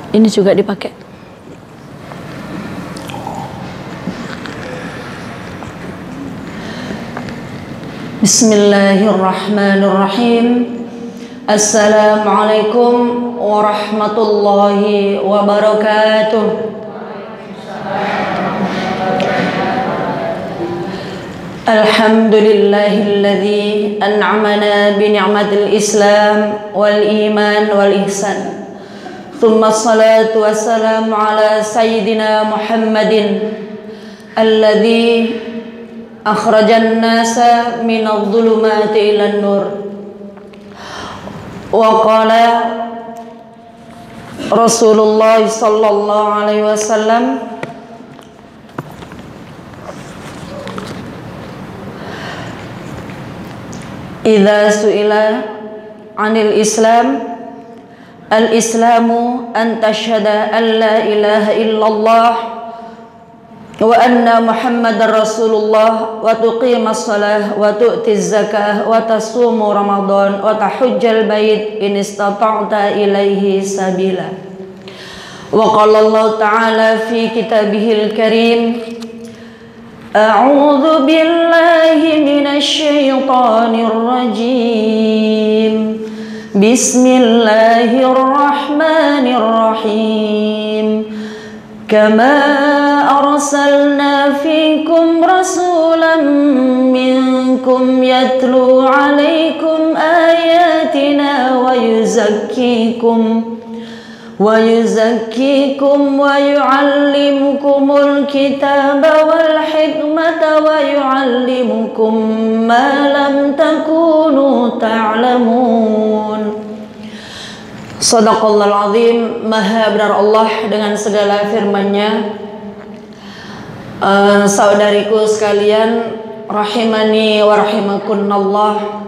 Ini juga dipakai. Bismillahirrahmanirrahim. Assalamualaikum warahmatullahi wabarakatuh. Alhamdulillahilladzi an'amana bi ni'matil Islam wal iman wal ihsan. Thumma salatu wassalamu ala sayyidina Muhammadin alladzi akhrajan nasa minadh dhulumati ilan nur. Wa qala Rasulullah sallallahu alaihi wasallam, idza su'ila 'anil Islam, al-Islamu an tashhada an la ilaha illallah wa anna Muhammadar Rasulullah wa tuqimas shalah wa tu'tiz zakah wa tasumu Ramadan wa tahujjal bait in istata'ta ilaihi sabila. Wa qala Allah ta'ala fi kitabihil karim, a'udzu billahi minasy syaithanir rajim. Bismillahirrahmanirrahim. Kama arsalna fikum rasulan minkum yatlu alaikum ayatina wa yuzakkikum wa yu'allimukumul kitaba wal hikmata wa yu'allimukum ma lam takunu ta'lamun. Shadaqallahul azim. Maha benar Allah dengan segala firman-Nya. Saudariku sekalian, rahimani wa rahimakunallah.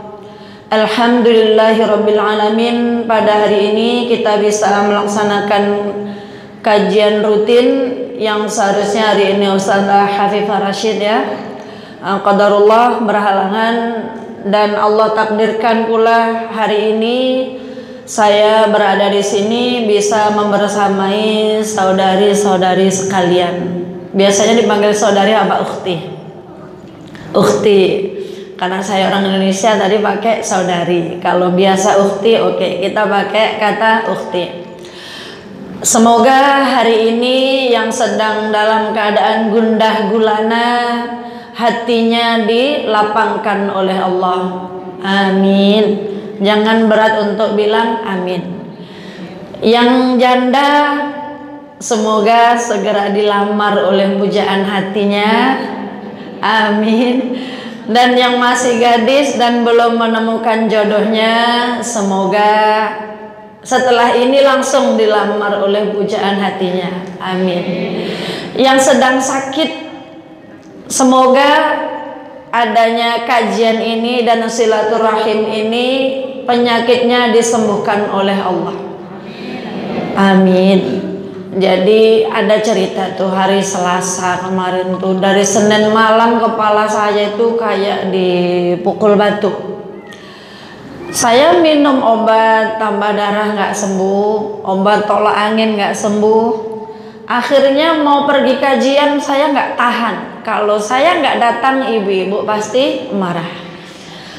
Alhamdulillahirabbil alamin. Pada hari ini kita bisa melaksanakan kajian rutin yang seharusnya hari ini Ustazah Hafifah Rashid ya. Qadarullah berhalangan dan Allah takdirkan pula hari ini saya berada di sini bisa membersamai saudari-saudari sekalian. Biasanya dipanggil saudari apa ukhti? Ukhti. Karena saya orang Indonesia tadi pakai saudari. Kalau biasa ukhti, oke, kita pakai kata ukhti. Semoga hari ini yang sedang dalam keadaan gundah gulana hatinya dilapangkan oleh Allah. Amin. Jangan berat untuk bilang amin. Yang janda semoga segera dilamar oleh pujaan hatinya. Amin. Dan yang masih gadis dan belum menemukan jodohnya, semoga setelah ini langsung dilamar oleh pujaan hatinya. Amin. Yang sedang sakit, semoga adanya kajian ini dan silaturahim ini penyakitnya disembuhkan oleh Allah. Amin. Jadi ada cerita tuh hari Selasa kemarin tuh, dari Senin malam kepala saya itu kayak dipukul batu. Saya minum obat tambah darah nggak sembuh, obat tolak angin nggak sembuh. Akhirnya mau pergi kajian saya nggak tahan. Kalau saya nggak datang ibu-ibu pasti marah.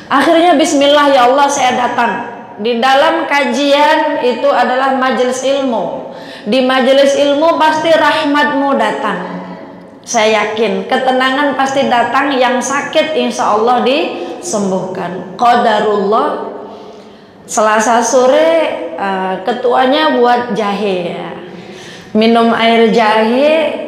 Akhirnya bismillah ya Allah saya datang. Di dalam kajian itu adalah majelis ilmu. Di majelis ilmu pasti rahmatmu datang. Saya yakin ketenangan pasti datang. Yang sakit insya Allah disembuhkan. Qadarullah. Selasa sore ketuanya buat jahe ya. Minum air jahe.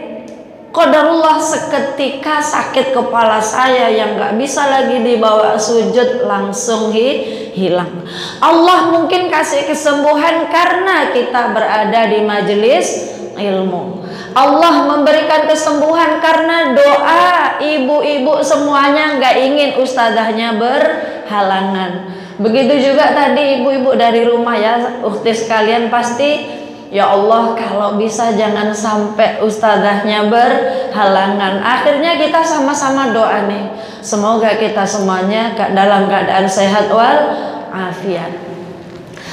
Qadarullah seketika sakit kepala saya yang gak bisa lagi dibawa sujud langsung hilang. Allah mungkin kasih kesembuhan karena kita berada di majelis ilmu. Allah memberikan kesembuhan karena doa ibu-ibu semuanya gak ingin ustazahnya berhalangan. Begitu juga tadi ibu-ibu dari rumah ya, ukhti sekalian pasti, ya Allah kalau bisa jangan sampai ustazahnya berhalangan. Akhirnya kita sama-sama doa nih, semoga kita semuanya dalam keadaan sehat wal afiat.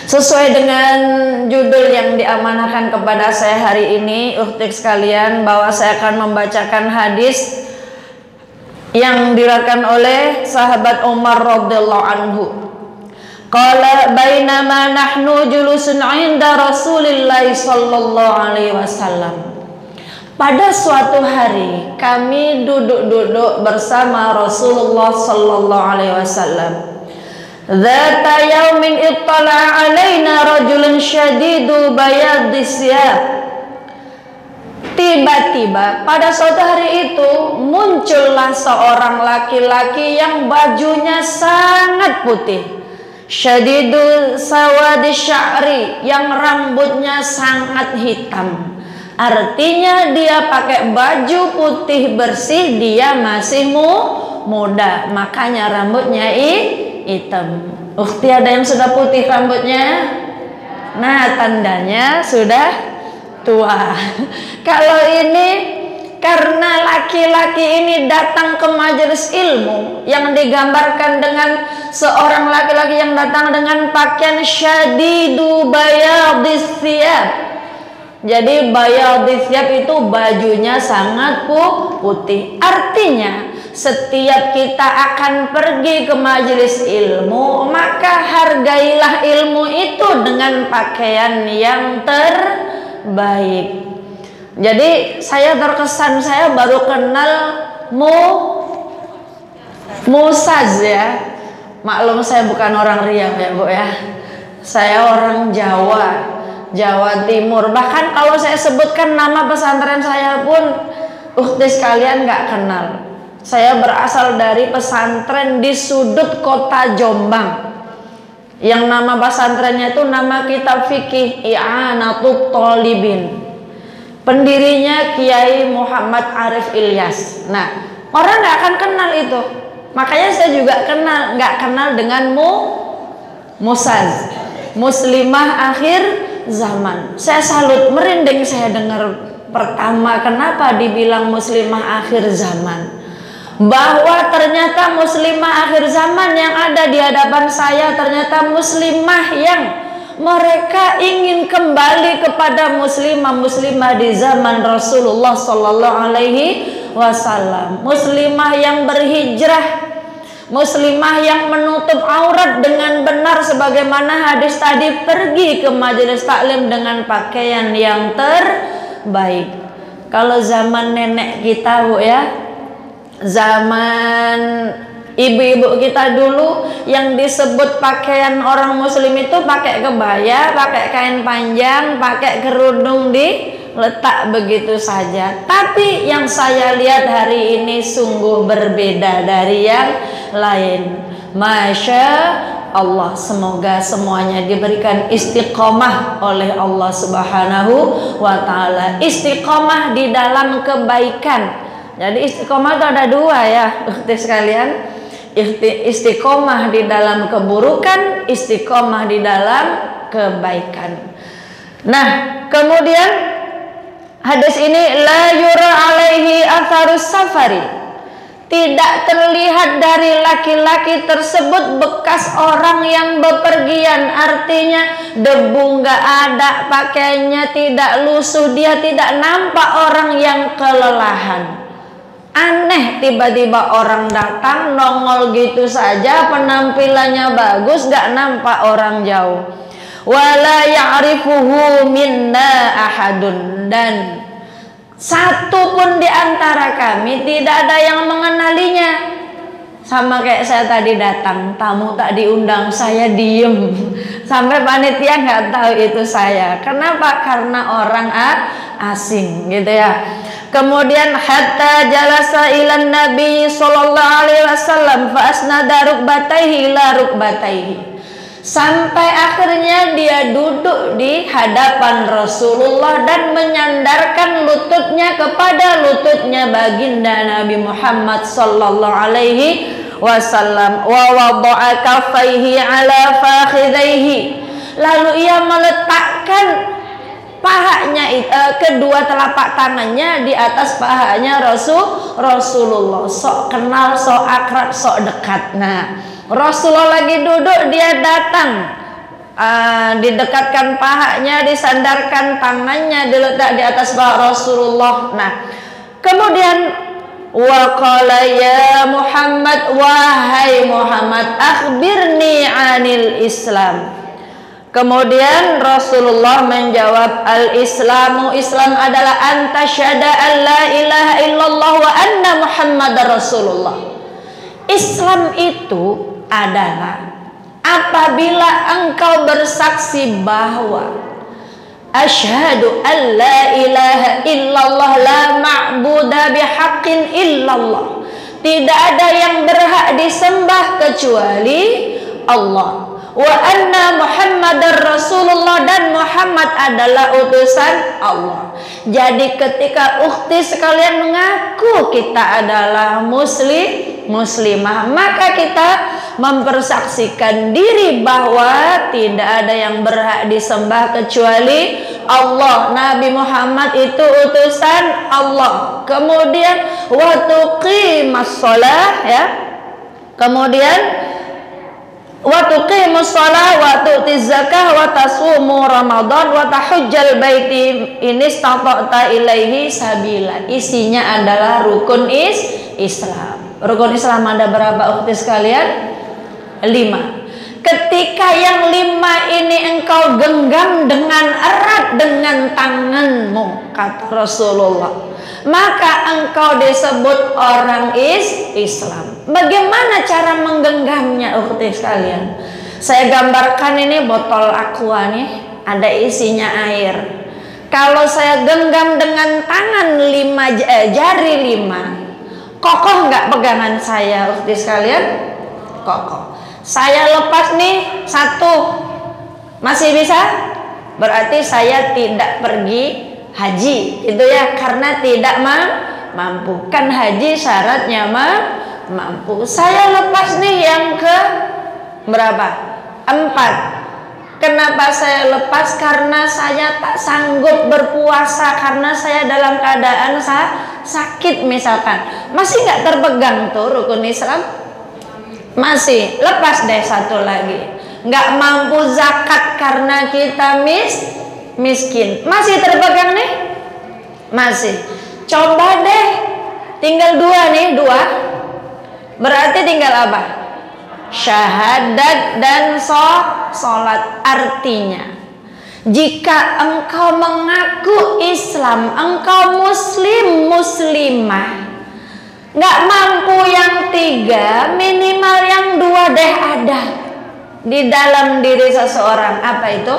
Sesuai dengan judul yang diamanahkan kepada saya hari ini, ukhti sekalian, bahwa saya akan membacakan hadis yang diriwayatkan oleh sahabat Umar radhiyallahu anhu. Qala bainama nahnu julusun 'inda Rasulillah sallallahu alaihi wasallam. Pada suatu hari kami duduk-duduk bersama Rasulullah sallallahu alaihi wasallam. Dzata yaumin ittala alaina rajulun syadidu bayadis siyab. Tiba-tiba pada suatu hari itu muncullah seorang laki-laki yang bajunya sangat putih. Syadidu sawadi sya'ri, yang rambutnya sangat hitam. Artinya dia pakai baju putih bersih, dia masih muda, makanya rambutnya hitam. Ukhti, ada yang sudah putih rambutnya? Nah, tandanya sudah tua. Kalau ini karena laki-laki ini datang ke majelis ilmu yang digambarkan dengan seorang laki-laki yang datang dengan pakaian syadidu bayadis siyab. Jadi bayadis siyab itu bajunya sangat putih. Artinya setiap kita akan pergi ke majelis ilmu, maka hargailah ilmu itu dengan pakaian yang terbaik. Jadi saya terkesan, saya baru kenal Musaz ya. Maklum saya bukan orang Riau ya Bu ya. Saya orang Jawa Timur. Bahkan kalau saya sebutkan nama pesantren saya pun ukhti sekalian nggak kenal. Saya berasal dari pesantren di sudut kota Jombang. Yang nama pesantrennya itu nama kitab fikih I'anatut Thalibin. Pendirinya Kiai Muhammad Arif Ilyas. Nah, orang nggak akan kenal itu. Makanya saya juga nggak kenal dengan Musaz, Muslimah akhir zaman. Saya salut, merinding saya dengar pertama kenapa dibilang Muslimah akhir zaman. Bahwa ternyata Muslimah akhir zaman yang ada di hadapan saya ternyata Muslimah yang mereka ingin kembali kepada muslimah di zaman Rasulullah sallallahu alaihi wasallam. Muslimah yang berhijrah, muslimah yang menutup aurat dengan benar sebagaimana hadis tadi, pergi ke majelis taklim dengan pakaian yang terbaik. Kalau zaman nenek kita Bu ya, zaman ibu-ibu kita dulu yang disebut pakaian orang muslim itu pakai kebaya, pakai kain panjang, pakai kerudung diletak begitu saja. Tapi yang saya lihat hari ini sungguh berbeda dari yang lain. Masya Allah, semoga semuanya diberikan istiqomah oleh Allah Subhanahu wa ta'ala. Istiqomah di dalam kebaikan. Jadi istiqomah itu ada dua ya ukhti sekalian. Istiqomah di dalam keburukan, istiqomah di dalam kebaikan. Nah, kemudian hadis ini la yura alaihi atharus safari. Tidak terlihat dari laki-laki tersebut bekas orang yang bepergian. Artinya debu nggak ada, pakaiannya tidak lusuh, dia tidak nampak orang yang kelelahan. Aneh, tiba-tiba orang datang nongol gitu saja, penampilannya bagus, gak nampak orang jauh. Wala ya'rifuhu minna ahadun, dan satu pun di antara kami tidak ada yang mengenalinya. Sama kayak saya tadi datang, tamu tak diundang, saya diem. Sampai panitia nggak tahu itu saya. Kenapa? Karena orang asing gitu ya. Kemudian hatta jalasa ilan Nabi sallallahu alaihi wasallam fa asnada rukbataihi ila rukbataihi. Sampai akhirnya dia duduk di hadapan Rasulullah dan menyandarkan lututnya kepada lututnya baginda Nabi Muhammad sallallahu alaihi wasallam. Wa wada'a kaffaihi ala fakhidaihi. Lalu ia meletakkan pahanya, kedua telapak tangannya di atas pahanya Rasulullah. Sok kenal, sok akrab, sok dekat. Nah, Rasulullah lagi duduk, dia datang didekatkan pahanya, disandarkan tangannya, diletak di atas paha Rasulullah. Nah, kemudian wa qala ya Muhammad, wahai Muhammad, akhbirni anil Islam. Kemudian Rasulullah menjawab, al-Islamu, Islam adalah anta syahada an la ilaha illallah wa anna Muhammadar Rasulullah. Islam itu adalah apabila engkau bersaksi bahwa asyhadu an la ilaha illallah la ma'buda bihaqqin illallah, tidak ada yang berhak disembah kecuali Allah, wa anna Muhammadar Rasulullah, dan Muhammad adalah utusan Allah. Jadi ketika ukhti sekalian mengaku kita adalah muslimah, maka kita mempersaksikan diri bahwa tidak ada yang berhak disembah kecuali Allah. Nabi Muhammad itu utusan Allah. Kemudian wa tuqimas shalah, ya. Kemudian wa tuqimus shalah wa tu'tiz zakah wa tasumu ramadan wa tahujjal baiti in istata'ta ilaihi sabila. Isinya adalah rukun Islam. Rukun Islam ada berapa ukhti sekalian? 5. Ketika yang 5 ini engkau genggam dengan erat dengan tanganmu, kata Rasulullah, maka engkau disebut orang Islam. Bagaimana cara menggenggamnya ukhti sekalian? Saya gambarkan ini botol aqua nih, ada isinya air. Kalau saya genggam dengan tangan 5 jari 5, kokoh nggak pegangan saya ukhti sekalian? Kokoh. Saya lepas nih 1, masih bisa? Berarti saya tidak pergi haji, itu ya, karena tidak mampu. Kan haji syaratnya mampu. Saya lepas nih yang ke berapa? 4. Kenapa saya lepas? Karena saya tak sanggup berpuasa, karena saya dalam keadaan sakit misalkan. Masih nggak terpegang tuh rukun Islam? Masih. Lepas deh 1 lagi. Nggak mampu zakat karena kita miskin. Masih terpegang nih? Masih. Coba deh, tinggal 2 nih, 2. Berarti tinggal apa? Syahadat dan sholat. Artinya, jika engkau mengaku Islam, engkau muslimah, nggak mampu yang 3, minimal yang 2 deh ada di dalam diri seseorang. Apa itu?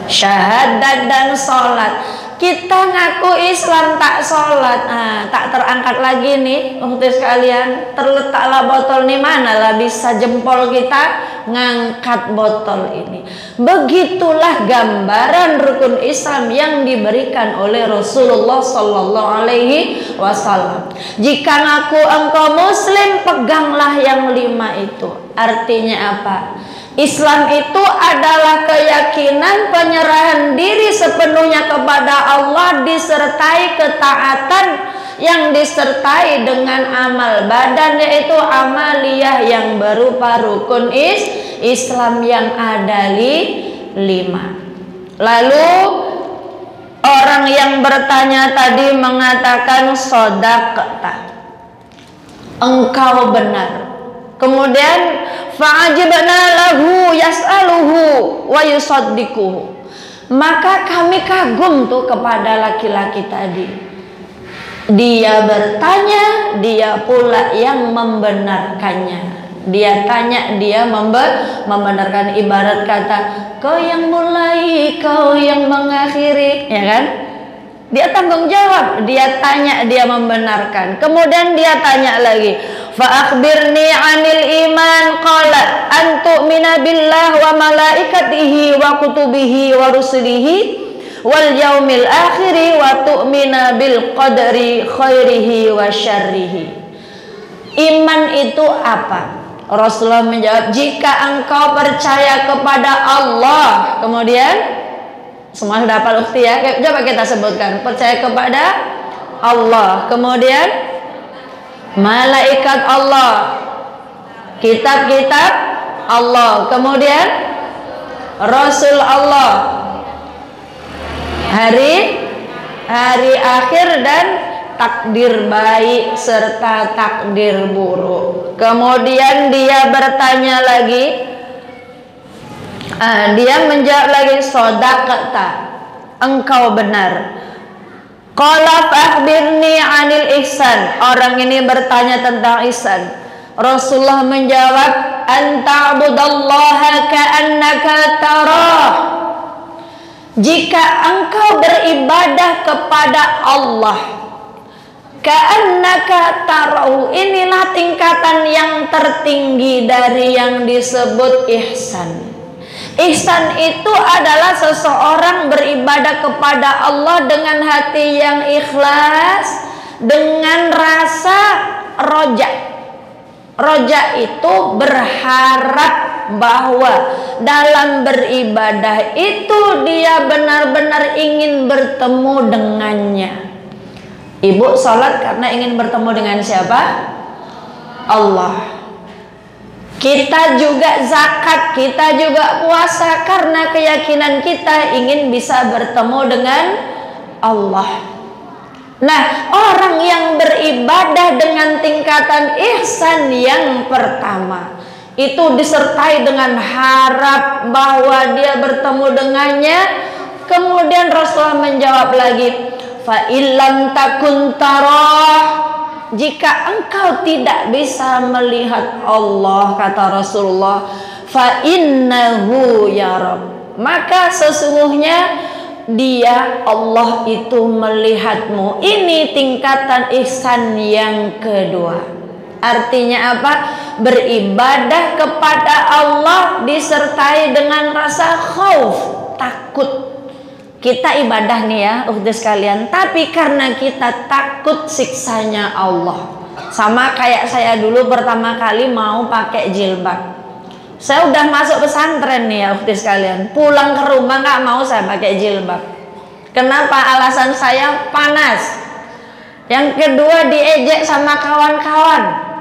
Syahadat dan sholat. Kita ngaku Islam tak sholat, tak terangkat lagi nih ukhti sekalian. Terletaklah botol nih, manalah bisa jempol kita ngangkat botol ini. Begitulah gambaran rukun Islam yang diberikan oleh Rasulullah Sallallahu Alaihi Wasallam. Jika ngaku engkau muslim, peganglah yang 5 itu. Artinya apa? Islam itu adalah keyakinan penyerahan diri sepenuhnya kepada Allah disertai ketaatan yang disertai dengan amal badan, yaitu amaliyah yang berupa rukun Islam yang ada 5. Lalu orang yang bertanya tadi mengatakan sodaqta, engkau benar. Kemudian fa'ajibna lahu yas'aluhu wa yusaddiquhu, maka kami kagum tuh kepada laki-laki tadi. Dia bertanya, dia pula yang membenarkannya. Dia tanya, dia membenarkan. Ibarat kata, kau yang mulai, kau yang mengakhiri, ya kan? Dia tanggung jawab, dia tanya, dia membenarkan. Kemudian dia tanya lagi, fa akhbirni 'anil iman, qalat an tu'mina billah wa malaikatihi wa kutubihi wa rusulihi wal yaumil akhiri wa tu'mina bil qadri khairihi wa syarrihi. Iman itu apa? Rasulullah menjawab, jika engkau percaya kepada Allah. Kemudian semua sudah hafal ukhti ya? Coba kita sebutkan. Percaya kepada Allah, kemudian malaikat Allah, kitab-kitab Allah, kemudian Rasul Allah, hari akhir dan takdir baik serta takdir buruk. Kemudian dia bertanya lagi, dia menjawab lagi, sodaqta, engkau benar. Qala fa'akhbirni 'anil ihsan. Orang ini bertanya tentang ihsan. Rasulullah menjawab, anta'budallaha ka'annaka tarah. Jika engkau beribadah kepada Allah ka'annaka tarahu, inilah tingkatan yang tertinggi dari yang disebut ihsan. Ihsan itu adalah seseorang beribadah kepada Allah dengan hati yang ikhlas, dengan rasa roja. Roja itu berharap bahwa dalam beribadah itu dia benar-benar ingin bertemu dengannya. Ibu sholat karena ingin bertemu dengan siapa? Allah. Kita juga zakat, kita juga puasa karena keyakinan kita ingin bisa bertemu dengan Allah. Nah, orang yang beribadah dengan tingkatan ihsan yang pertama itu disertai dengan harap bahwa dia bertemu dengannya. Kemudian Rasulullah menjawab lagi, fa illam takun tarah, jika engkau tidak bisa melihat Allah, kata Rasulullah, fa innahu yarab, maka sesungguhnya dia, Allah itu melihatmu. Ini tingkatan ihsan yang kedua. Artinya apa? Beribadah kepada Allah disertai dengan rasa khauf, takut. Kita ibadah nih ya udah sekalian, tapi karena kita takut siksanya Allah. Sama kayak saya dulu pertama kali mau pakai jilbab. Saya udah masuk pesantren nih ya udah sekalian, pulang ke rumah nggak mau saya pakai jilbab. Kenapa? Alasan saya panas. Yang kedua diejek sama kawan-kawan.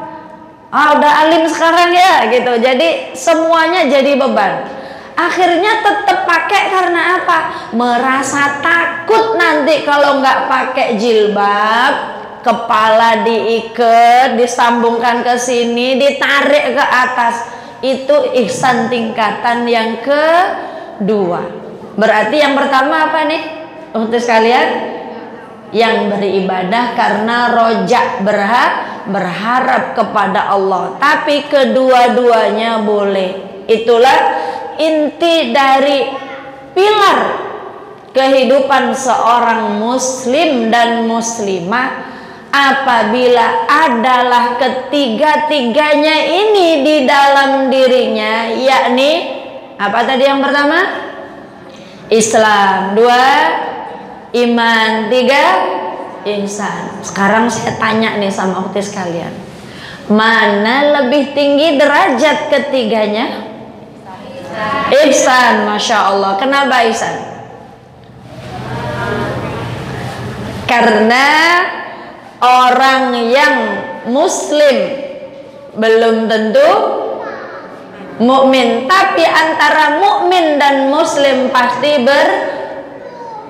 Udah alim sekarang ya gitu. Jadi semuanya jadi beban. Akhirnya tetap pakai karena apa? Merasa takut nanti kalau nggak pakai jilbab, kepala diikat, disambungkan ke sini, ditarik ke atas. Itu ihsan tingkatan yang kedua. Berarti yang pertama apa nih? Untuk sekalian, yang beribadah karena rojak, berharap kepada Allah. Tapi kedua-duanya boleh. Itulah inti dari pilar kehidupan seorang muslim dan muslimah. Apabila adalah ketiga-tiganya ini di dalam dirinya, yakni apa tadi yang pertama? Islam, 2 iman, 3 ihsan. Sekarang saya tanya nih sama ukhti sekalian, mana lebih tinggi derajat ketiganya? Ihsan, Masya Allah. Kenapa ihsan? Karena orang yang muslim belum tentu mukmin, tapi antara mukmin dan muslim pasti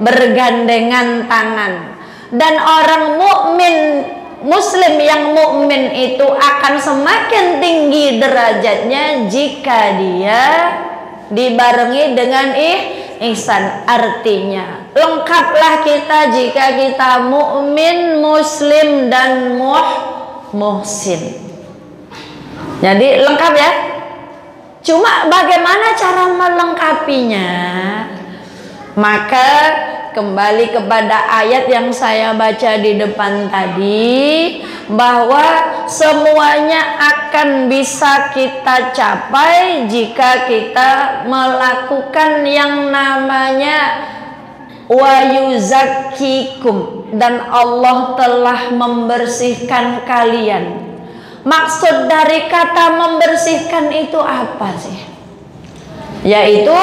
bergandengan tangan. Dan orang mukmin, muslim yang mukmin itu akan semakin tinggi derajatnya jika dia dibarengi dengan ihsan. Artinya lengkaplah kita jika kita mukmin, muslim dan muhsin. Jadi lengkap ya. Cuma bagaimana cara melengkapinya? Maka kembali kepada ayat yang saya baca di depan tadi, bahwa semuanya akan bisa kita capai jika kita melakukan yang namanya wa yuzakkikum, dan Allah telah membersihkan kalian. Maksud dari kata membersihkan itu apa sih? Yaitu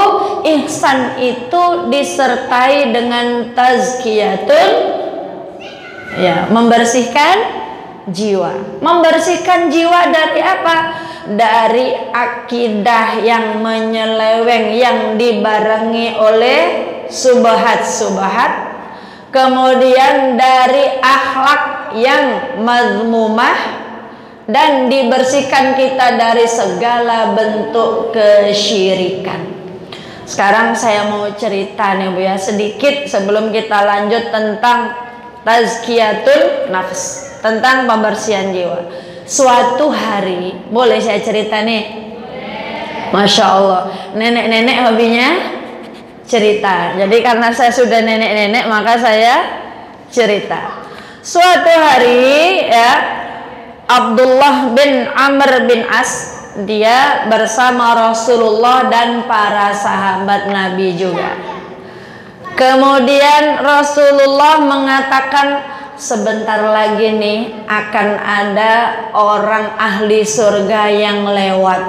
ihsan itu disertai dengan tazkiyatun, ya, membersihkan jiwa. Membersihkan jiwa dari apa? dari akidah yang menyeleweng yang dibarengi oleh subhat-subhat, kemudian dari akhlak yang mazmumah, dan dibersihkan kita dari segala bentuk kesyirikan. Sekarang saya mau cerita nih Bu ya, sedikit sebelum kita lanjut tentang tazkiyatul nafs, tentang pembersihan jiwa. Suatu hari, boleh saya cerita nih? Masya Allah, nenek-nenek hobinya cerita. Jadi karena saya sudah nenek-nenek, maka saya cerita. Suatu hari ya, Abdullah bin Amr bin As, dia bersama Rasulullah dan para sahabat Nabi juga. Kemudian Rasulullah mengatakan, sebentar lagi nih akan ada orang ahli surga yang lewat.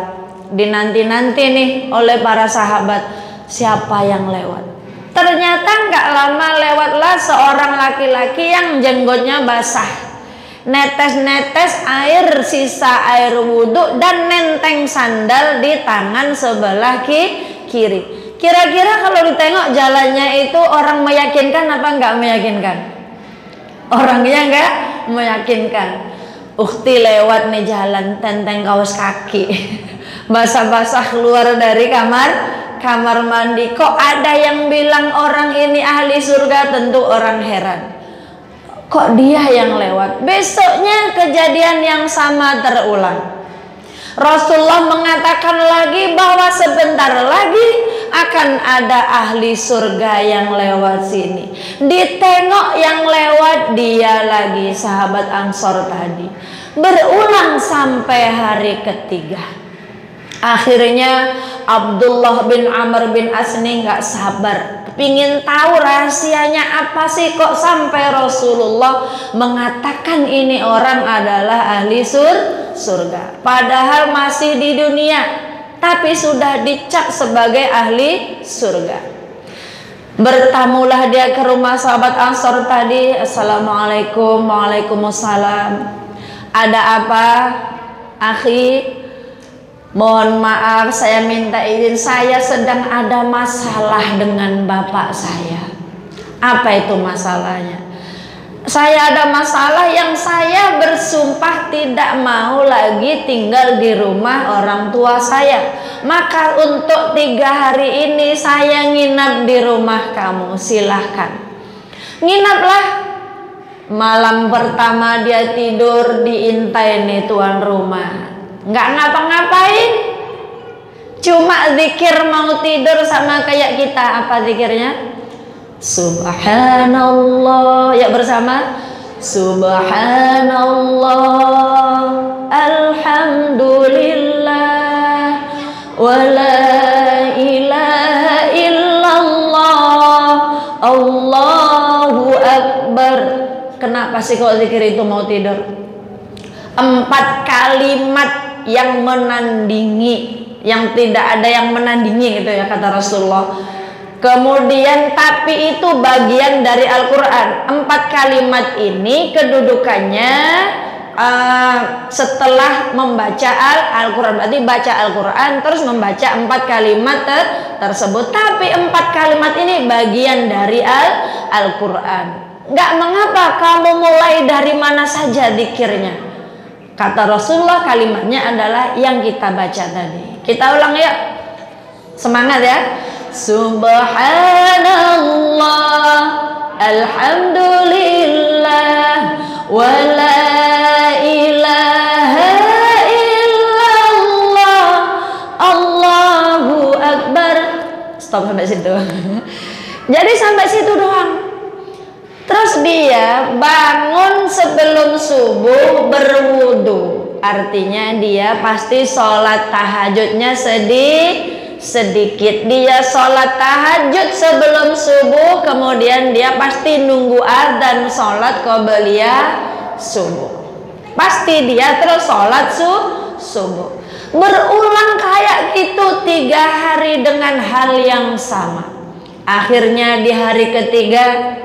Dinanti-nanti nih oleh para sahabat, siapa yang lewat? Ternyata nggak lama lewatlah seorang laki-laki yang jenggotnya basah, netes-netes air, sisa air wudhu, dan nenteng sandal di tangan sebelah kiri. Kira-kira kalau ditengok jalannya itu orang meyakinkan apa nggak meyakinkan? Orangnya nggak meyakinkan. Ukhti lewat nih jalan, tenteng kaos kaki, basah-basah keluar dari kamar mandi. Kok ada yang bilang orang ini ahli surga? Tentu orang heran. Kok dia yang lewat? Besoknya kejadian yang sama terulang. Rasulullah mengatakan lagi bahwa sebentar lagi akan ada ahli surga yang lewat sini. Ditengok yang lewat dia lagi, sahabat Ansor tadi. Berulang sampai hari ketiga. Akhirnya Abdullah bin Amr bin As ini nggak sabar, pingin tahu rahasianya apa sih kok sampai Rasulullah mengatakan ini orang adalah ahli surga. Padahal masih di dunia, tapi sudah dicap sebagai ahli surga. Bertamulah dia ke rumah sahabat Ansor tadi. Assalamualaikum. Waalaikumsalam. Ada apa, akhi? Mohon maaf, saya minta izin, saya sedang ada masalah dengan bapak saya. Apa itu masalahnya? Saya ada masalah yang saya bersumpah tidak mau lagi tinggal di rumah orang tua saya. Maka untuk 3 hari ini saya nginap di rumah kamu, silahkan. Nginaplah. Malam pertama dia tidur diintai nih tuan rumah, nggak ngapa-ngapain, cuma zikir mau tidur sama kayak kita. Apa zikirnya? Subhanallah, ya bersama. Subhanallah, alhamdulillah, wala ilaha illallah, Allahu akbar. Kenapa sih kok zikir itu mau tidur? 4 kalimat yang menandingi, yang tidak ada yang menandingi gitu ya kata Rasulullah. Kemudian tapi itu bagian dari Al-Quran. 4 kalimat ini kedudukannya setelah membaca Al-Quran. Berarti baca Al-Quran terus membaca 4 kalimat tersebut. Tapi 4 kalimat ini bagian dari Al-Quran. Nggak mengapa kamu mulai dari mana saja zikirnya. Kata Rasulullah kalimatnya adalah yang kita baca tadi. Kita ulang yuk. Semangat ya. Subhanallah, alhamdulillah, wala ilaha illallah, Allahu akbar. Stop sampai situ. Jadi sampai situ doang. Terus dia bangun sebelum subuh berwudu. Artinya dia pasti sholat tahajudnya sedikit. Dia sholat tahajud sebelum subuh. Kemudian dia pasti nunggu adzan sholat qobliyah subuh. Pasti dia terus sholat subuh. Berulang kayak gitu 3 hari dengan hal yang sama. Akhirnya di hari ketiga,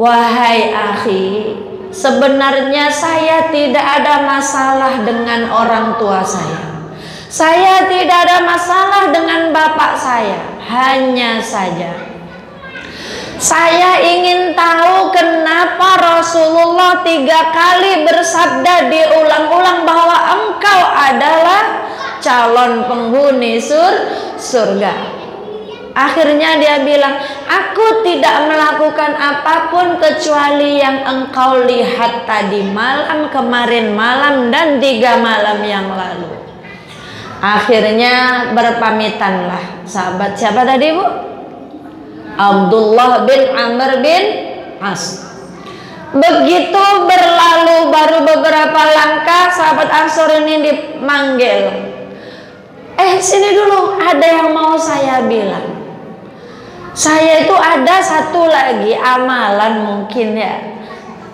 wahai akhi, sebenarnya saya tidak ada masalah dengan orang tua saya. Saya tidak ada masalah dengan bapak saya. Hanya saja saya ingin tahu kenapa Rasulullah 3 kali bersabda diulang-ulang bahwa engkau adalah calon penghuni surga. Akhirnya dia bilang, aku tidak melakukan apapun kecuali yang engkau lihat tadi malam, kemarin malam, dan 3 malam yang lalu. Akhirnya berpamitanlah sahabat siapa tadi, Bu? Abdullah bin Amr bin As. Begitu berlalu baru beberapa langkah, sahabat Ansor ini dimanggil. Sini dulu, ada yang mau saya bilang. Saya itu ada satu lagi amalan mungkin ya.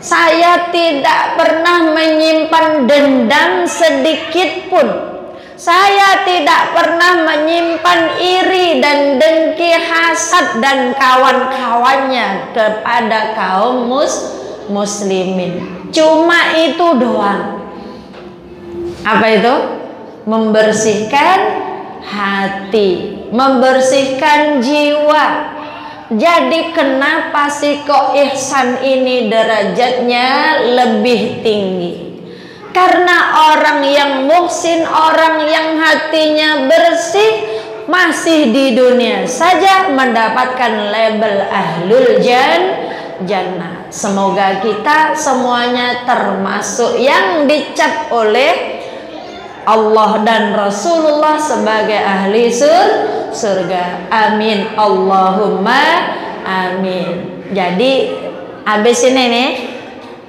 Saya tidak pernah menyimpan dendam sedikit pun. Saya tidak pernah menyimpan iri dan dengki, hasad dan kawan-kawannya kepada kaum muslimin. Cuma itu doang. Apa itu? Membersihkan hati, membersihkan jiwa. Jadi kenapa sih kok ihsan ini derajatnya lebih tinggi? Karena orang yang muhsin, orang yang hatinya bersih, masih di dunia saja mendapatkan label ahlul jannah. Semoga kita semuanya termasuk yang dicap oleh Allah dan Rasulullah sebagai ahli surga. Amin. Allahumma amin. Jadi habis ini nih,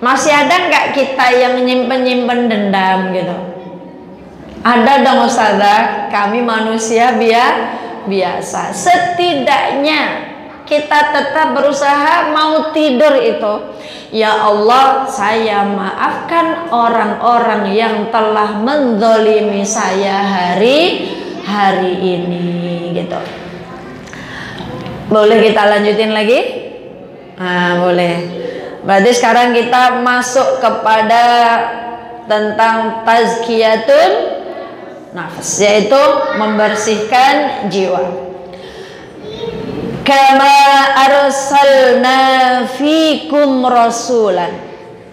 masih ada nggak kita yang nyimpen dendam gitu? Ada dong Ustazah. Kami manusia biasa. Setidaknya kita tetap berusaha mau tidur itu, ya Allah, saya maafkan orang-orang yang telah menzalimi saya hari ini gitu. Boleh kita lanjutin lagi? Boleh. Berarti sekarang kita masuk kepada tentang tazkiyatun nafs, yaitu membersihkan jiwa. Kama arsalna fikum rasulan.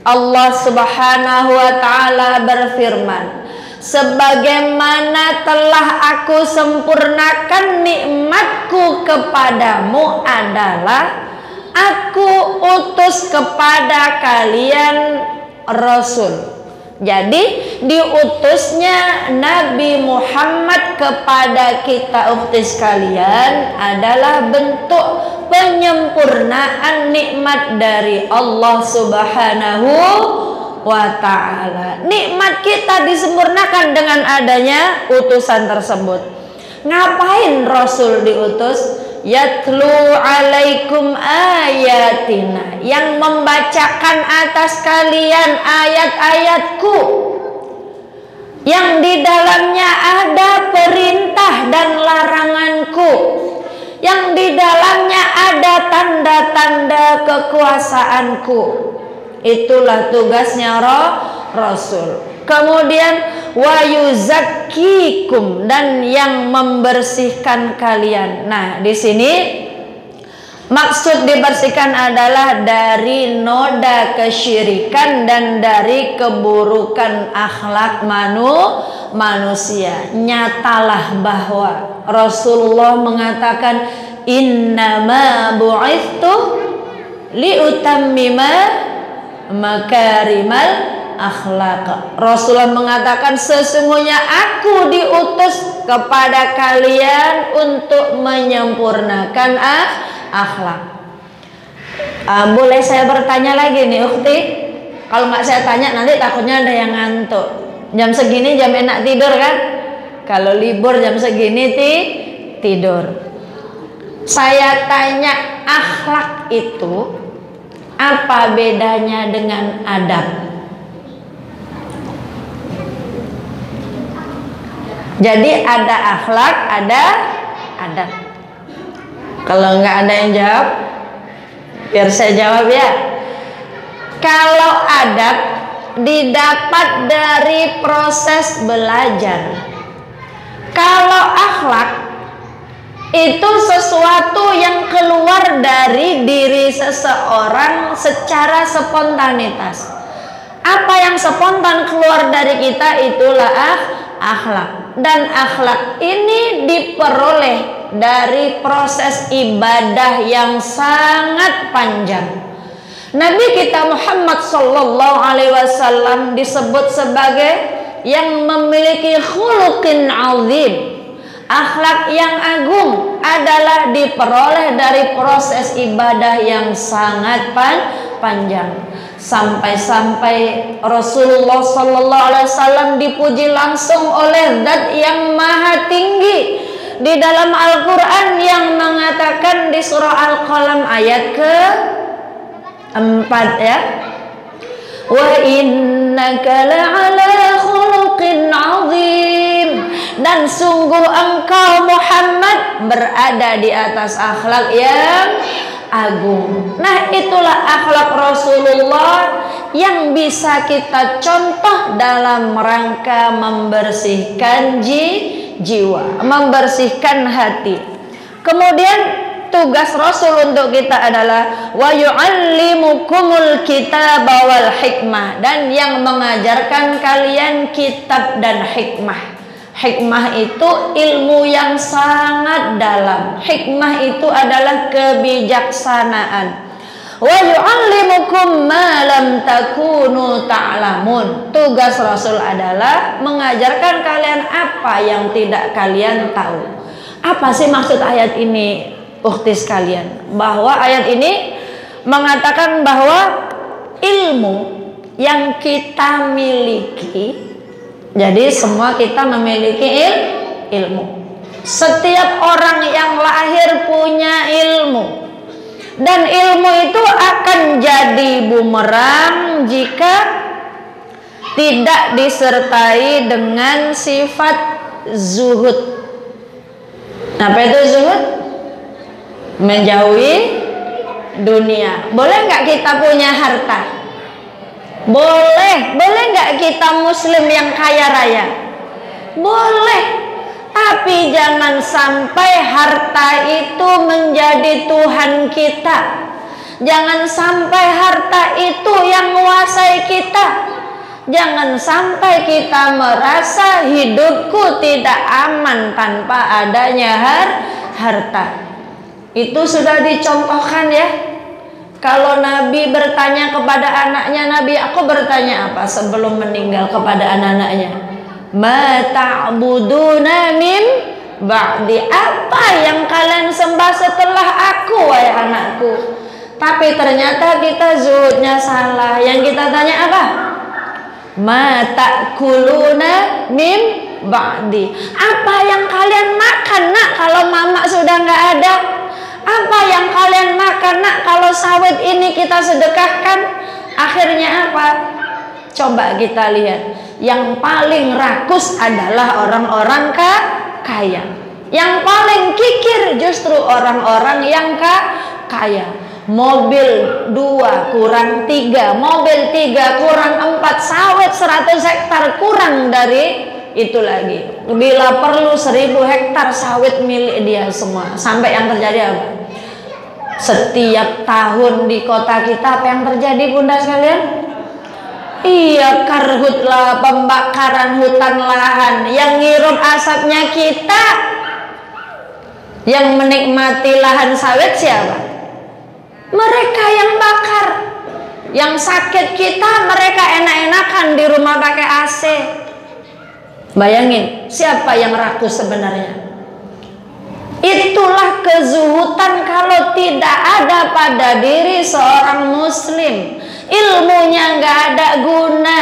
Allah Subhanahu wa taala berfirman, sebagaimana telah aku sempurnakan nikmatku kepadamu adalah aku utus kepada kalian rasul. Jadi diutusnya Nabi Muhammad kepada kita ukhti sekalian adalah bentuk penyempurnaan nikmat dari Allah Subhanahu wa ta'ala. Nikmat kita disempurnakan dengan adanya utusan tersebut. Ngapain Rasul diutus? Yatlu alaikum ayatina, yang membacakan atas kalian ayat-ayatku, yang di dalamnya ada perintah dan laranganku, yang di dalamnya ada tanda-tanda kekuasaanku. Itulah tugasnya Rasul. Kemudian wa yuzakkikum, dan yang membersihkan kalian. Nah, di sini maksud dibersihkan adalah dari noda kesyirikan dan dari keburukan akhlak manusia. Nyatalah bahwa Rasulullah mengatakan innama bu'ithtu liutammima makarimal akhlak. Rasulullah mengatakan sesungguhnya aku diutus kepada kalian untuk menyempurnakan akhlak. Boleh saya bertanya lagi nih ukhti? Kalau nggak saya tanya nanti takutnya ada yang ngantuk. Jam segini jam enak tidur kan? Kalau libur jam segini tidur. Saya tanya, akhlak itu apa bedanya dengan adab? Jadi ada akhlak, ada adab. Kalau nggak ada yang jawab, biar saya jawab ya. Kalau adab didapat dari proses belajar. Kalau akhlak itu sesuatu yang keluar dari diri seseorang secara spontanitas. Apa yang spontan keluar dari kita itulah akhlak. Dan akhlak ini diperoleh dari proses ibadah yang sangat panjang. Nabi kita Muhammad sallallahu alaihi wasallam disebut sebagai yang memiliki khuluqin azim. Akhlak yang agung adalah diperoleh dari proses ibadah yang sangat panjang. Sampai-sampai Rasulullah sallallahu alaihi wasallam dipuji langsung oleh Zat yang Maha Tinggi di dalam Al-Qur'an yang mengatakan di surah Al-Qalam ayat ke-4 ya. Wa innaka la'ala khuluqin 'azim, dan sungguh engkau Muhammad berada di atas akhlak yang agung. Nah, itulah akhlak Rasulullah yang bisa kita contoh dalam rangka membersihkan jiwa, membersihkan hati. Kemudian tugas Rasul untuk kita adalah wa yu'allimukumul kitaba wal hikmah, dan yang mengajarkan kalian kitab dan hikmah. Hikmah itu ilmu yang sangat dalam. Hikmah itu adalah kebijaksanaan. Wa yu'allimukum ma lam takunu ta'lamun. Tugas Rasul adalah mengajarkan kalian apa yang tidak kalian tahu. Apa sih maksud ayat ini, ukhti sekalian? Bahwa ayat ini mengatakan bahwa ilmu yang kita miliki, jadi semua kita memiliki ilmu. Setiap orang yang lahir punya ilmu, dan ilmu itu akan jadi bumerang jika tidak disertai dengan sifat zuhud. Apa itu zuhud? Menjauhi dunia. Boleh nggak kita punya harta? Boleh nggak kita muslim yang kaya raya? Boleh. Tapi jangan sampai harta itu menjadi Tuhan kita. Jangan sampai harta itu yang menguasai kita. Jangan sampai kita merasa hidupku tidak aman tanpa adanya harta. Itu sudah dicontohkan ya. Kalau Nabi bertanya kepada anaknya, Nabi aku bertanya apa sebelum meninggal kepada anak-anaknya? Ma ta'buduna min ba'di, apa yang kalian sembah setelah aku wahai anakku? Tapi ternyata kita zuhudnya salah. Yang kita tanya apa? Ma ta'kuluna min ba'di, apa yang kalian makan nak kalau mama sudah nggak ada? Apa yang kalian makan nak kalau sawit ini kita sedekahkan? Akhirnya apa? Coba kita lihat. Yang paling rakus adalah orang-orang kaya. Yang paling kikir justru orang-orang yang kaya. Mobil 2 kurang 3, mobil 3 kurang 4, sawit 100 hektar kurang dari itu lagi. Bila perlu 1000 hektar sawit milik dia semua. Sampai yang terjadi apa? Setiap tahun di kota kita apa yang terjadi bunda sekalian? Iya, karhutlah, pembakaran hutan lahan. Yang ngirup asapnya kita. Yang menikmati lahan sawit siapa? Mereka yang bakar. Yang sakit kita, mereka enak-enakan di rumah pakai AC. Bayangin, siapa yang rakus sebenarnya? Itulah kezuhutan kalau tidak ada pada diri seorang muslim. Ilmunya nggak ada guna.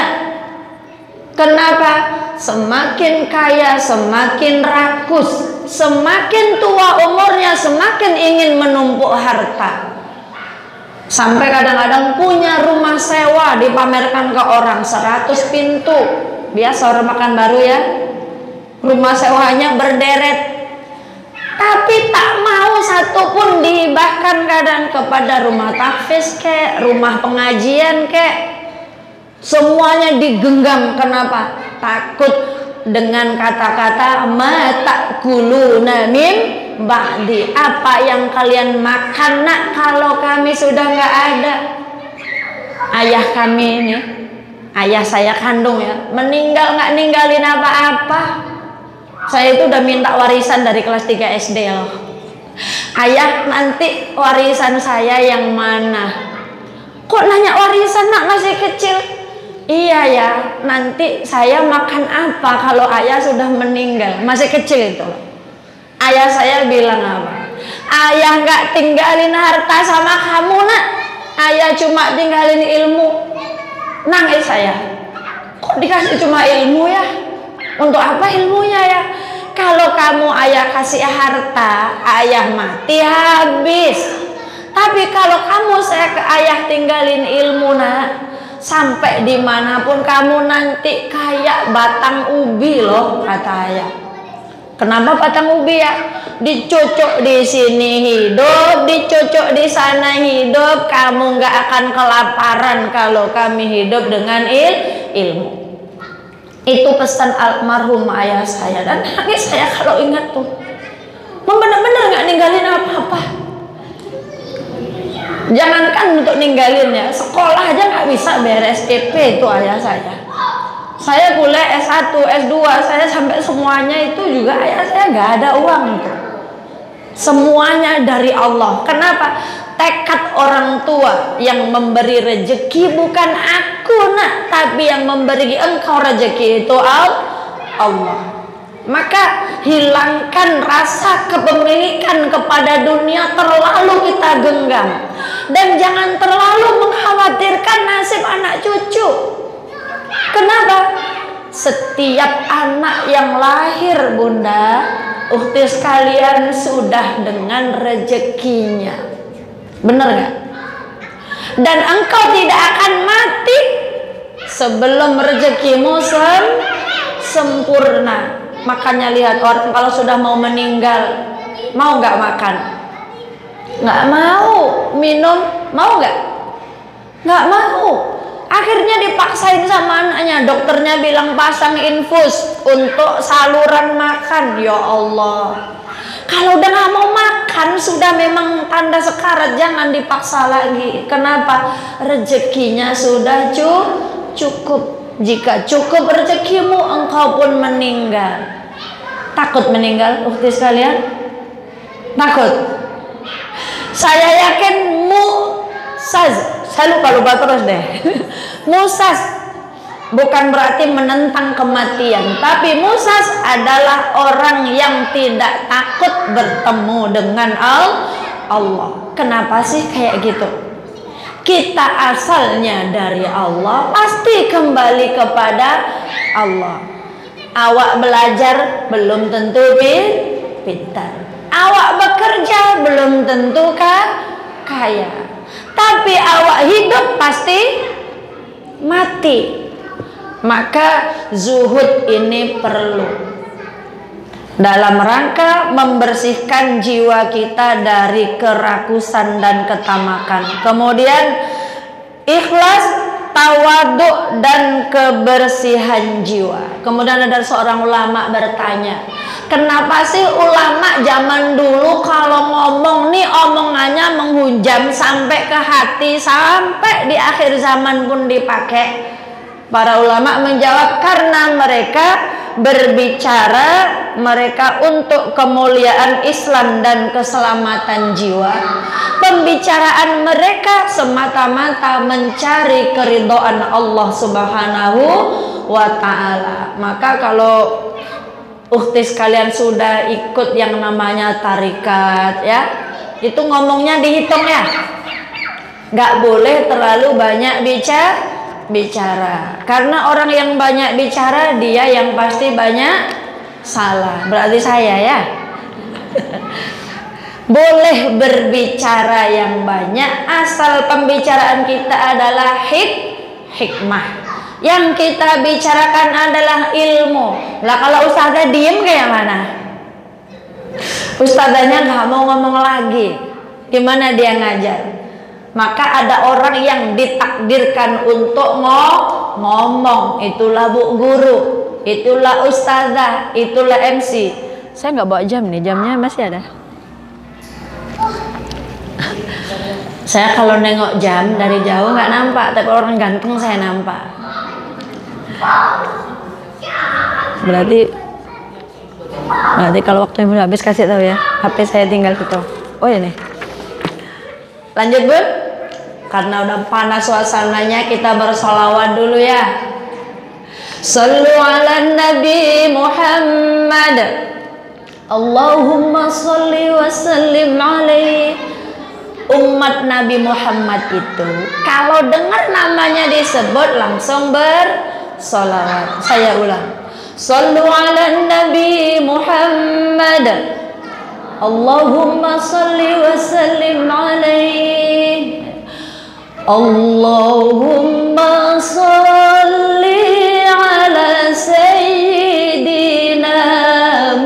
Kenapa? Semakin kaya semakin rakus, semakin tua umurnya semakin ingin menumpuk harta. Sampai kadang-kadang punya rumah sewa dipamerkan ke orang 100 pintu. Biasa orang makan baru ya, rumah sewanya berderet. Tapi tak mau satupun dihibahkan kadang kepada rumah tahfiz kek, rumah pengajian kek. Semuanya digenggam. Kenapa? Takut dengan kata-kata mata kuluna mim ba'di, apa yang kalian makan nak kalau kami sudah nggak ada. Ayah kami ini, ayah saya kandung ya, meninggal nggak ninggalin apa-apa. Saya itu udah minta warisan dari kelas 3 SD loh. Ayah, nanti warisan saya yang mana? Kok nanya warisan nak, masih kecil? Iya ya, nanti saya makan apa kalau ayah sudah meninggal? Masih kecil itu. Ayah saya bilang apa? Ayah nggak tinggalin harta sama kamu nak, ayah cuma tinggalin ilmu. Nangis saya. Kok dikasih cuma ilmu ya? Untuk apa ilmunya ya? Kalau kamu ayah kasih harta, ayah mati habis. Tapi kalau kamu saya ke ayah tinggalin ilmu nak, sampai dimanapun kamu nanti kayak batang ubi loh, kata ayah. Kenapa batang ubi ya? Dicucuk di sini hidup, dicucuk di sana hidup. Kamu nggak akan kelaparan kalau kami hidup dengan ilmu. Itu pesan almarhum ayah saya, dan nangis saya kalau ingat tuh. Bener-bener nggak ninggalin apa-apa. Jangankan untuk ninggalin ya, sekolah aja nggak bisa beres PP itu ayah saya. Saya kuliah S1, S2, saya sampai semuanya itu juga ayah saya nggak ada uang itu. Semuanya dari Allah. Kenapa? Tekad orang tua yang memberi rezeki bukan aku nak, tapi yang memberi engkau rezeki itu Allah. Maka hilangkan rasa kepemilikan kepada dunia terlalu kita genggam, dan jangan terlalu mengkhawatirkan nasib anak cucu. Kenapa? Setiap anak yang lahir bunda, ukhti sekalian, sudah dengan rezekinya. Benar gak? Dan engkau tidak akan mati sebelum rezekimu sempurna. Makanya lihat orang kalau sudah mau meninggal, mau nggak makan? Nggak mau. Minum, mau nggak? Nggak mau. Akhirnya dipaksain sama anaknya. Dokternya bilang pasang infus untuk saluran makan. Ya Allah, kalau udah nggak mau makan, sudah memang tanda sekarat, jangan dipaksa lagi. Kenapa? Rezekinya sudah cukup. Jika cukup rezekimu, engkau pun meninggal. Takut meninggal, ukhti sekalian? Takut? Saya yakin saya lupa terus deh. Musaz bukan berarti menentang kematian, tapi musaz adalah orang yang tidak takut bertemu dengan Allah. Kenapa sih kayak gitu? Kita asalnya dari Allah, pasti kembali kepada Allah. Awak belajar belum tentu pintar. Awak bekerja belum tentu kaya. Tapi awak hidup pasti mati. Maka zuhud ini perlu dalam rangka membersihkan jiwa kita dari kerakusan dan ketamakan. Kemudian ikhlas, tawaduk, dan kebersihan jiwa. Kemudian ada seorang ulama bertanya, kenapa sih ulama zaman dulu kalau ngomong nih omongannya menghujam sampai ke hati, sampai di akhir zaman pun dipakai? Para ulama menjawab, karena mereka berbicara mereka untuk kemuliaan Islam dan keselamatan jiwa. Pembicaraan mereka semata-mata mencari keridhaan Allah Subhanahu wa ta'ala. Maka kalau ukhti sekalian sudah ikut yang namanya tarikat ya, itu ngomongnya dihitung ya, nggak boleh terlalu banyak bicara, karena orang yang banyak bicara dia yang pasti banyak salah. Berarti saya ya. Boleh berbicara yang banyak asal pembicaraan kita adalah hikmah. Yang kita bicarakan adalah ilmu. Lah kalau ustazah diem kayak mana? Ustazahnya nggak mau ngomong lagi, gimana dia ngajar? Maka ada orang yang ditakdirkan untuk ngomong, itulah bu guru. itulah ustazah, itulah MC. Saya nggak bawa jam nih, jamnya masih ada. Saya kalau nengok jam dari jauh nggak nampak, tapi orang ganteng saya nampak. Berarti kalau waktu yang udah habis kasih tahu ya. HP saya tinggal gitu. Oh ini. Lanjut Bun. Karena udah panas suasananya, kita bersolawat dulu ya. Sallu ala Nabi Muhammad. Allahumma salli wa sallim alaihi. Umat Nabi Muhammad itu kalau dengar namanya disebut langsung bersolawat. Saya ulang. Sallu ala Nabi Muhammad. Allahumma salli wa sallim alaihi. Allahumma salli ala Sayyidina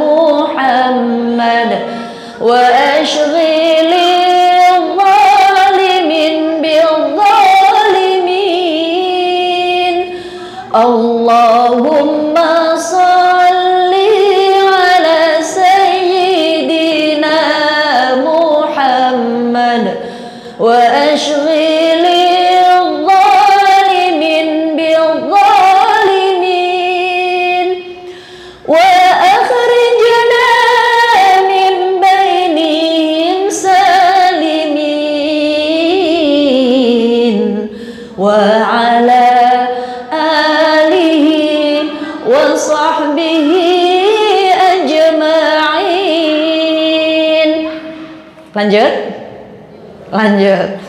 Muhammad wa ashghili zalimin bil zalimin. Allahumma salli ala Sayyidina Muhammad wa ashghili Lanjut.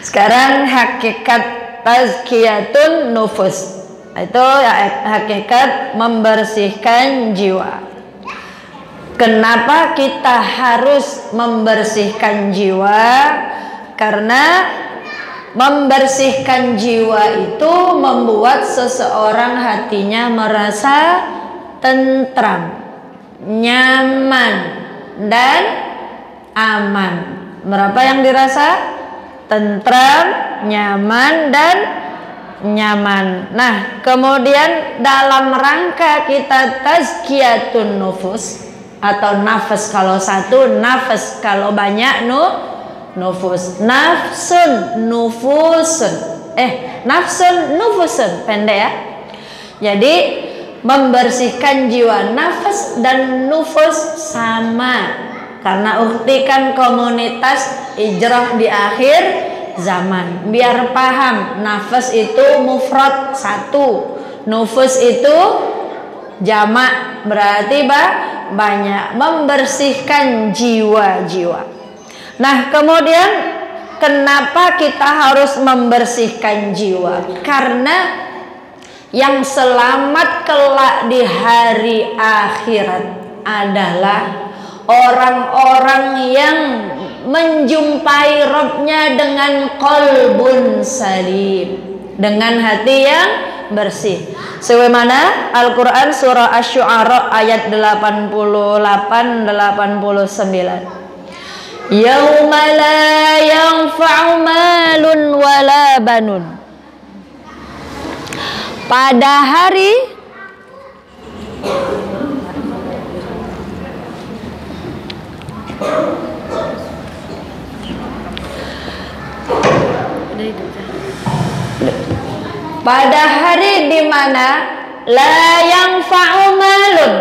Sekarang hakikat tazkiyatun nufus. Itu ya, hakikat membersihkan jiwa. Kenapa kita harus membersihkan jiwa? Karena membersihkan jiwa itu membuat seseorang hatinya merasa tentram, nyaman, dan aman. Berapa yang dirasa? Tentram, nyaman, dan nyaman. Nah, kemudian dalam rangka kita tazkiyatun nufus atau nafas kalau satu, nafas kalau banyak, nufus. Nafsun nufusun. Nafsun nufusun, pendek ya. Jadi membersihkan jiwa, nafas dan nufus sama. Karena ukti kan komunitas hijrah di akhir zaman. Biar paham, nafas itu mufrad satu, nufus itu jamak, berarti banyak. Membersihkan jiwa-jiwa. Nah, kemudian kenapa kita harus membersihkan jiwa? Karena yang selamat kelak di hari akhirat adalah orang-orang yang menjumpai Rabbnya dengan qalbun salim, dengan hati yang bersih. Sebagaimana Al-Quran surah Asy-Syu'ara ayat 88-89. Yauma la yanfa'u malun wala banun. Pada hari di mana la yanfa'u malun,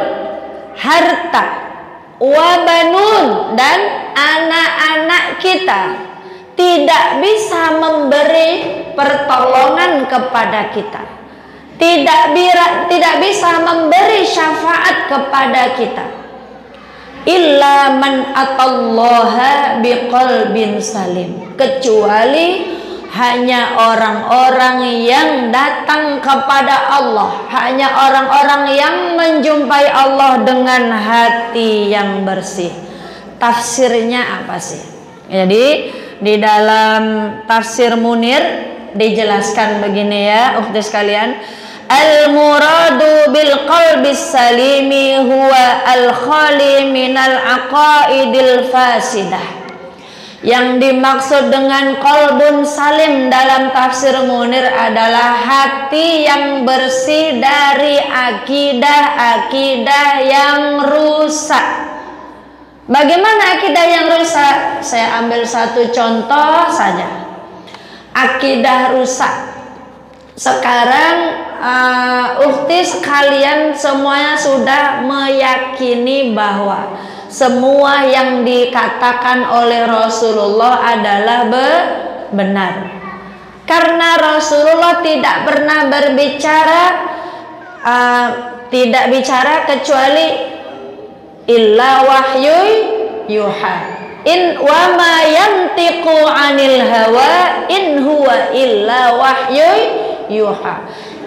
harta, wa banun, dan anak-anak kita tidak bisa memberi pertolongan kepada kita, tidak bisa memberi syafaat kepada kita, illa man atallaha biqalbin salim, kecuali hanya orang-orang yang datang kepada Allah, hanya orang-orang yang menjumpai Allah dengan hati yang bersih. Tafsirnya apa sih? Jadi di dalam tafsir Munir dijelaskan begini ya, ukhti sekalian. Al-muradu bil qalbis salimi huwa al-khali minal aqaidil fasidah. Yang dimaksud dengan qalbun salim dalam tafsir Munir adalah hati yang bersih dari akidah-akidah yang rusak. Bagaimana akidah yang rusak? Saya ambil satu contoh saja. Akidah rusak. Sekarang ukhti sekalian semuanya sudah meyakini bahwa semua yang dikatakan oleh Rasulullah adalah benar. Karena Rasulullah tidak pernah berbicara tidak bicara kecuali illa wahyu yuha. In wa ma yantiqu 'anil hawa in huwa illa wahyu yuha.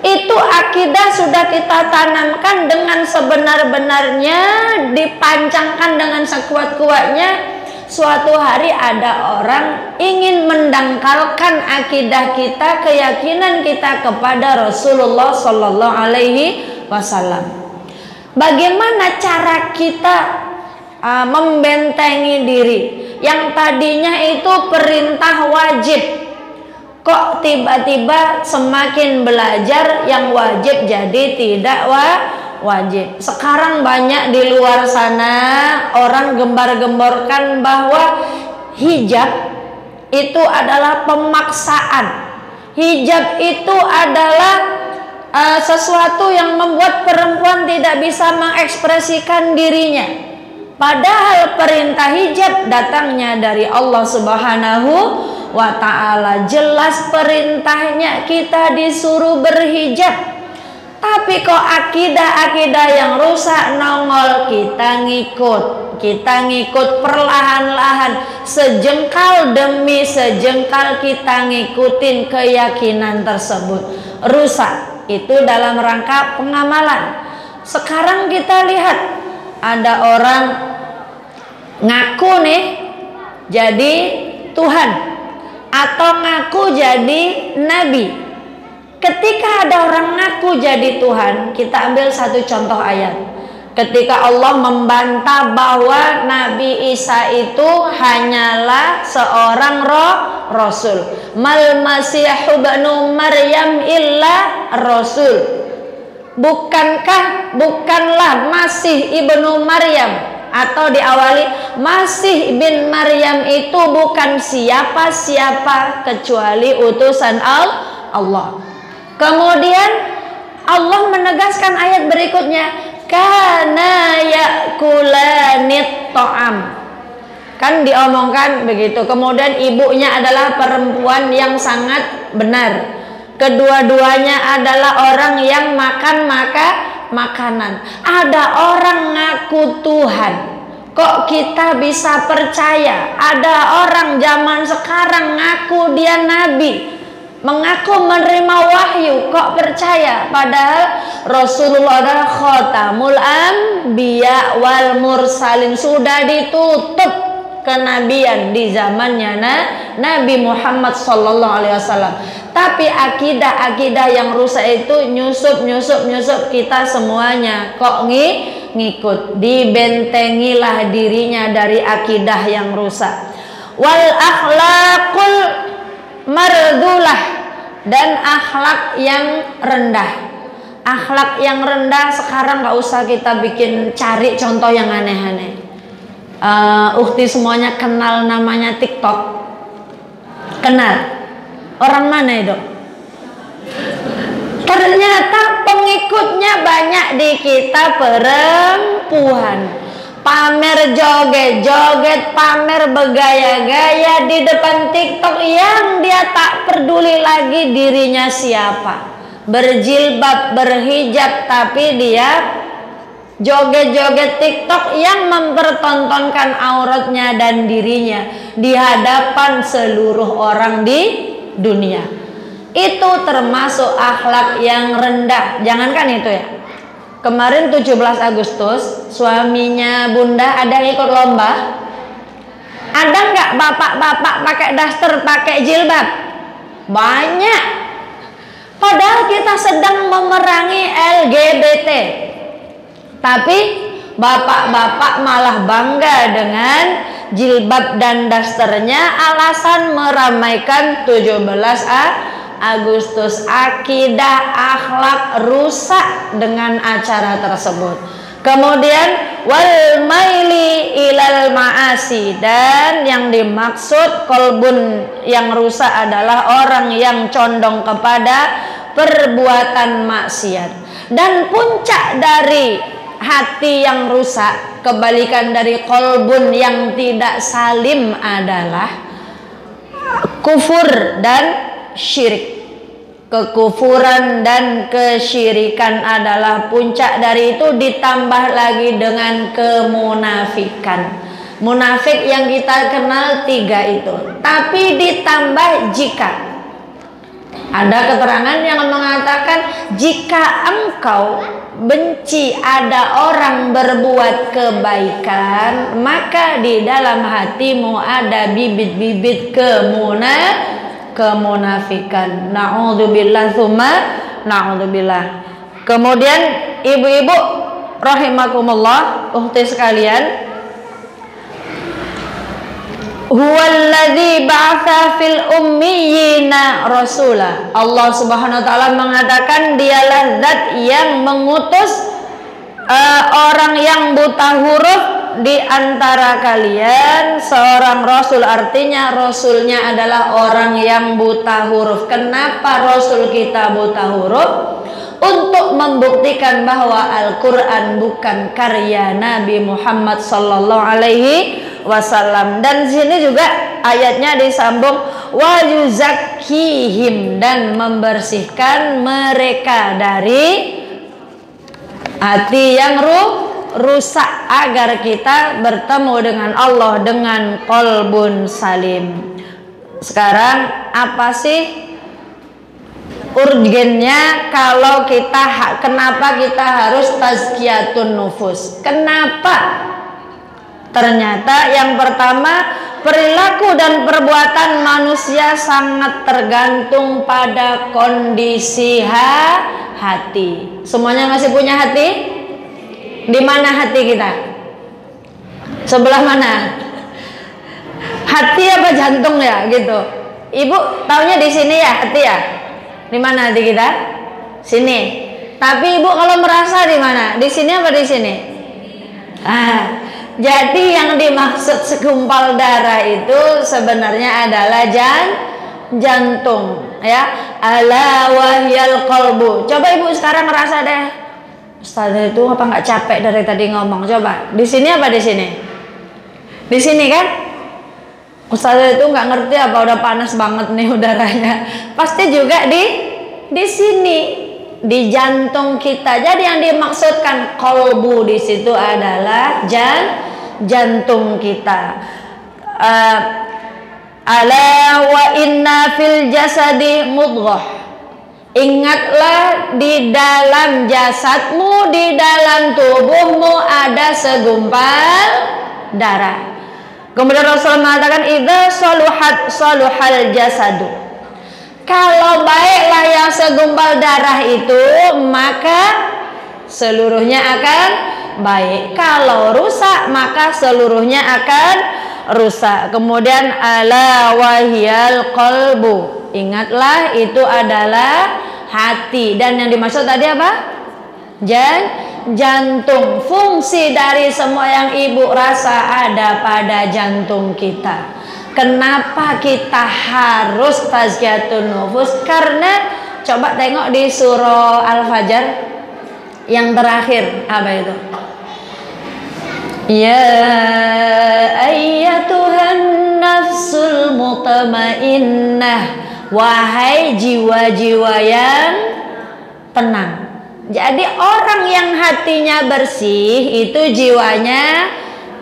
Itu akidah sudah kita tanamkan dengan sebenar-benarnya, dipancangkan dengan sekuat-kuatnya. Suatu hari ada orang ingin mendangkalkan akidah kita, keyakinan kita kepada Rasulullah Sallallahu Alaihi Wasallam. Bagaimana cara kita membentengi diri? Yang tadinya itu perintah wajib, kok tiba-tiba semakin belajar yang wajib jadi tidak wajib. Sekarang banyak di luar sana orang gembar-gemborkan bahwa hijab itu adalah pemaksaan. Hijab itu adalah sesuatu yang membuat perempuan tidak bisa mengekspresikan dirinya. Padahal perintah hijab datangnya dari Allah Subhanahu wa ta'ala. Jelas perintahnya kita disuruh berhijab. Tapi kok akidah-akidah yang rusak nongol, kita ngikut perlahan-lahan, sejengkal demi sejengkal kita ngikutin keyakinan tersebut. Rusak itu dalam rangka pengamalan. Sekarang kita lihat ada orang ngaku nih jadi Tuhan atau ngaku jadi nabi. Ketika ada orang ngaku jadi Tuhan, kita ambil satu contoh ayat. Ketika Allah membantah bahwa Nabi Isa itu hanyalah seorang rasul. Mal Masihu ibnu Maryam illa rasul. Bukanlah Masih ibnu Maryam, atau diawali Masih bin Maryam itu bukan siapa-siapa kecuali utusan Allah. Kemudian Allah menegaskan ayat berikutnya, kana yakulanit ta'am. Kan diomongkan begitu. Kemudian ibunya adalah perempuan yang sangat benar. Kedua-duanya adalah orang yang makan makanan. Ada orang ngaku Tuhan, kok kita bisa percaya? Ada orang zaman sekarang ngaku dia nabi, mengaku menerima wahyu, kok percaya? Padahal Rasulullah adalah khatamul anbiya wal mursalin, sudah ditutup kenabian di zamannya Nabi Muhammad sallallahu alaihi wasallam. Tapi akidah-akidah yang rusak itu nyusup kita semuanya kok ngikut. Dibentengilah dirinya dari akidah yang rusak. Wal akhlaqul mardulah, dan akhlak yang rendah. Akhlak yang rendah sekarang gak usah kita bikin cari contoh yang aneh-aneh. Ukhti semuanya kenal namanya TikTok. Kenal? Orang mana itu? Ternyata pengikutnya banyak di kita perempuan. Pamer joget-joget, pamer bergaya-gaya di depan TikTok yang dia tak peduli lagi dirinya siapa. Berjilbab, berhijab, tapi dia joget-joget TikTok yang mempertontonkan auratnya dan dirinya di hadapan seluruh orang di dunia. Itu termasuk akhlak yang rendah. Jangankan itu ya, kemarin 17 Agustus suaminya Bunda ada yang ikut lomba. Ada nggak bapak-bapak pakai daster, pakai jilbab? Banyak. Padahal kita sedang memerangi LGBT. Tapi bapak-bapak malah bangga dengan jilbab dan dasternya, alasan meramaikan 17 Agustus. Akidah akhlak rusak dengan acara tersebut. Kemudian wal maili ilal ma'asi, dan yang dimaksud kolbun yang rusak adalah orang yang condong kepada perbuatan maksiat. Dan puncak dari hati yang rusak, kebalikan dari kolbun yang tidak salim, adalah kufur dan syirik. Kekufuran dan kesyirikan adalah puncak dari itu, ditambah lagi dengan kemunafikan. Munafik yang kita kenal 3 itu, tapi ditambah jika ada keterangan yang mengatakan jika engkau benci ada orang berbuat kebaikan, maka di dalam hatimu ada bibit-bibit kemunafikan. Na'udzubillah tsumma na'udzubillah. Kemudian ibu-ibu rahimakumullah, ukhti sekalian, huwallazi ba'atsa fil ummiyina rasula. Allah Subhanahu wa taala mengatakan dialah zat yang mengutus orang yang buta huruf di antara kalian seorang rasul. Artinya rasulnya adalah orang yang buta huruf. Kenapa rasul kita buta huruf? Untuk membuktikan bahwa Al-Quran bukan karya Nabi Muhammad sallallahu alaihi wasallam. Dan sini juga ayatnya disambung wa yuzakkihim, dan membersihkan mereka dari hati yang rusak, agar kita bertemu dengan Allah dengan qalbun salim. Sekarang apa sih urgennya kalau kenapa kita harus tazkiyatun nufus? Kenapa? Ternyata yang pertama, perilaku dan perbuatan manusia sangat tergantung pada kondisi hati. Semuanya masih punya hati? Di mana hati kita? Sebelah mana? Hati apa jantung ya gitu? Ibu taunya di sini ya, hati ya? Di mana hati kita? Sini. Tapi ibu kalau merasa di mana? Di sini apa di sini? Jadi yang dimaksud segumpal darah itu sebenarnya adalah jantung, ya. Ala wahyal qalbu. Coba ibu sekarang ngerasa deh, Ustaz itu apa nggak capek dari tadi ngomong? Coba di sini apa di sini? Di sini kan? Ustaz itu nggak ngerti apa udah panas banget nih udaranya. Pasti juga di sini, di jantung kita. Jadi yang dimaksudkan qalbu di situ adalah jantung kita. Ala wa inna fil jasadi mudghah. Ingatlah di dalam jasadmu, di dalam tubuhmu ada segumpal darah. Kemudian Rasulullah mengatakan idza saluhal jasadu. Kalau baiklah yang segumpal darah itu, maka seluruhnya akan baik. Kalau rusak, maka seluruhnya akan rusak. Kemudian ala wahyal qalbu. Ingatlah itu adalah hati. Dan yang dimaksud tadi apa? Jantung. Fungsi dari semua yang ibu rasa ada pada jantung kita. Kenapa kita harus tazkiyatun nufus? Karena coba tengok di surah Al-Fajr yang terakhir, apa itu? Ya ayyatuhan nafsul mutmainnah, wahai jiwa-jiwa yang tenang. Jadi orang yang hatinya bersih itu jiwanya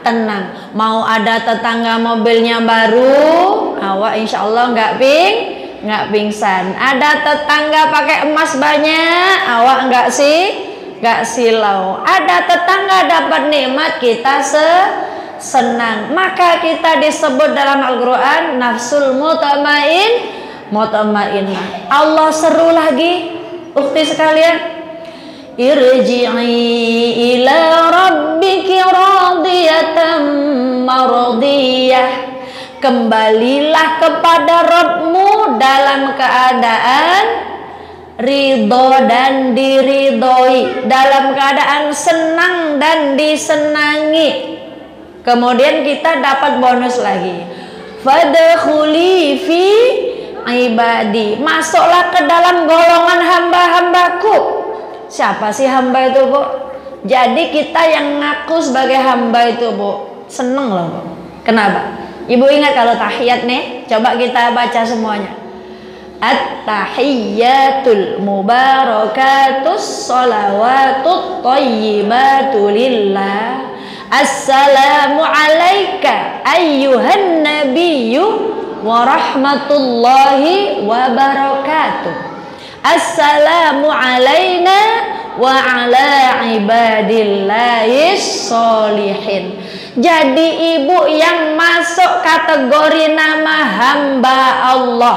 tenang. Mau ada tetangga mobilnya baru, awak insya Allah nggak pingsan. Ada tetangga pakai emas banyak, awak nggak silau. Ada tetangga dapat nikmat, kita senang. Maka kita disebut dalam Al-Quran nafsul mutmainnah. Allah seru lagi, ukhti sekalian. irji'i ila rabbiki radiyatan mardiyah, kembalilah kepada Rabbmu dalam keadaan ridho dan diridhoi, dalam keadaan senang dan disenangi. Kemudian kita dapat bonus lagi, fadkhuli fi ibadi, masuklah ke dalam golongan hamba-hambaku. Siapa sih hamba itu, Bu? Jadi kita yang ngaku sebagai hamba itu, Bu, seneng loh, Bu. Kenapa? Ibu ingat kalau tahiyat nih, coba kita baca semuanya. At-tahiyyatul mubarakatus sholawatut thayyibatu lillah. Assalamu alayka ayyuhan nabiyyu wa rahmatullahi wa barakatuh. Assalamu alayna wa ala ibadillahis sholihin. Jadi ibu yang masuk kategori nama hamba Allah.